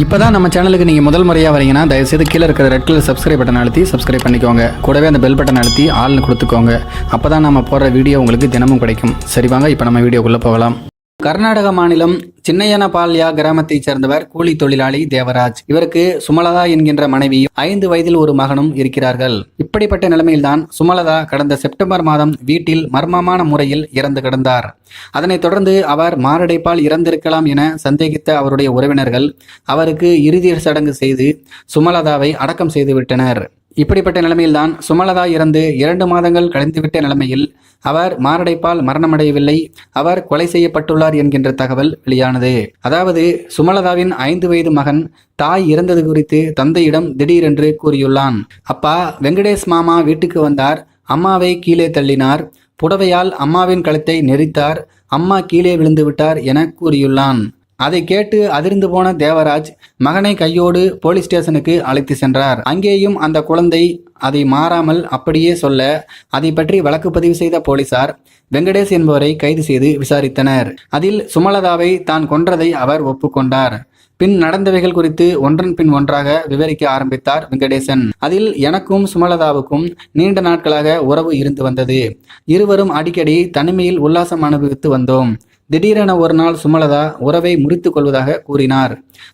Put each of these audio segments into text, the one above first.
இப்போதான் நம்ம சேனலுக்கு நீங்கள் முதல் முறையாக வரீங்கன்னா தயவுசெய்து கீழே இருக்கிற ரெட் கலர் சப்ஸ்கிரைப் பட்டன் அழுத்தி சப்ஸ்கிரைப் பண்ணிக்கோங்க. கூடவே அந்த பெல் பட்டன் அழுத்தி ஆள்னு கொடுத்துக்கோங்க. அப்போ தான் நம்ம போடுற வீடியோ உங்களுக்கு தினமும் கிடைக்கும். சரி வாங்க இப்போ நம்ம வீடியோக்குள்ளே போகலாம். கர்நாடக மாநிலம் சின்னையனபால்யா கிராமத்தைச் சேர்ந்தவர் கூலி தொழிலாளி தேவராஜ். இவருக்கு சுமலதா என்கின்ற மனைவியும் 5 வயதில் ஒரு மகனும் இருக்கிறார்கள். இப்படிப்பட்ட நிலைமையில்தான் சுமலதா கடந்த செப்டம்பர் மாதம் வீட்டில் மர்மமான முறையில் இறந்து கிடந்தார். அதனைத் தொடர்ந்து அவர் மாரடைப்பால் இறந்திருக்கலாம் என சந்தேகித்த அவருடைய உறவினர்கள் அவருக்கு இறுதி சடங்கு செய்து சுமலதாவை அடக்கம் செய்துவிட்டனர். இப்படிப்பட்ட நிலைமையில்தான் சுமலதா இறந்து 2 மாதங்கள் கழிந்துவிட்ட நிலைமையில் அவர் மாரடைப்பால் மரணமடையவில்லை, அவர் கொலை செய்யப்பட்டுள்ளார் என்கின்ற தகவல் வெளியானது. அதாவது சுமலதாவின் 5 வயது மகன் தாய் இறந்தது குறித்து தந்தையிடம் திடீரென்று கூறியுள்ளான். அப்பா, வெங்கடேஷ் மாமா வீட்டுக்கு வந்தார், அம்மாவை கீழே தள்ளினார், புடவையால் அம்மாவின் கழுத்தை நெரித்தார், அம்மா கீழே விழுந்து விட்டார் என கூறியுள்ளான். அதை கேட்டு அதிர்ந்து போன தேவராஜ் மகனை கையோடு போலீஸ் ஸ்டேஷனுக்கு அழைத்து சென்றார். அங்கேயும் அந்த குழந்தை அதை மாறாமல் அப்படியே சொல்ல அதை பற்றி வழக்கு பதிவு செய்த போலீசார் வெங்கடேஷ் என்பவரை கைது செய்து விசாரித்தனர். அதில் சுமலதாவை தான் கொன்றதை அவர் ஒப்புக்கொண்டார். பின் நடந்தவைகள் குறித்து ஒன்றன் பின் ஒன்றாக விவரிக்க ஆரம்பித்தார் வெங்கடேசன். அதில் எனக்கும் சுமலதாவுக்கும் நீண்ட நாட்களாக உறவு இருந்து வந்தது. இருவரும் அடிக்கடி தனிமையில் உல்லாசம் அனுபவித்து வந்தோம். திடீரென ஒரு நாள் சுமலதா உறவை முறித்து கொள்வதாக கூறினார்.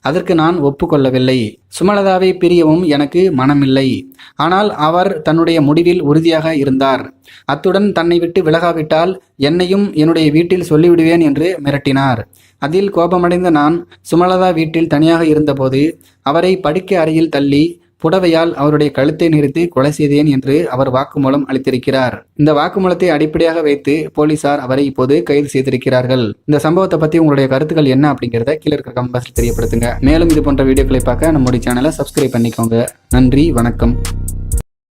அதற்கு நான் ஒப்புக்கொள்ளவில்லை. சுமலதாவை பிரியவும் எனக்கு மனமில்லை. ஆனால் அவர் தன்னுடைய முடிவில் உறுதியாக இருந்தார். அத்துடன் தன்னை விட்டு விலகாவிட்டால் என்னையும் என்னுடைய வீட்டில் சொல்லிவிடுவேன் என்று மிரட்டினார். அதில் கோபமடைந்த நான் சுமலதா வீட்டில் தனியாக இருந்தபோது அவரை படுக்கை அறையில் தள்ளி புடவையால் அவருடைய கழுத்தை நெரித்து கொலை செய்தேன் என்று அவர் வாக்குமூலம் அளித்திருக்கிறார். இந்த வாக்குமூலத்தை அடிப்படையாக வைத்து போலீசார் அவரை இப்போது கைது செய்திருக்கிறார்கள். இந்த சம்பவத்தை பத்தி உங்களுடைய கருத்துக்கள் என்ன அப்படிங்கிறத கீழே இருக்கிற கமெண்ட் பாக்ஸில் தெரியப்படுத்துங்க. மேலும் இது போன்ற வீடியோக்களை பார்க்க நம்முடைய சேனலை சப்ஸ்கிரைப் பண்ணிக்கோங்க. நன்றி, வணக்கம்.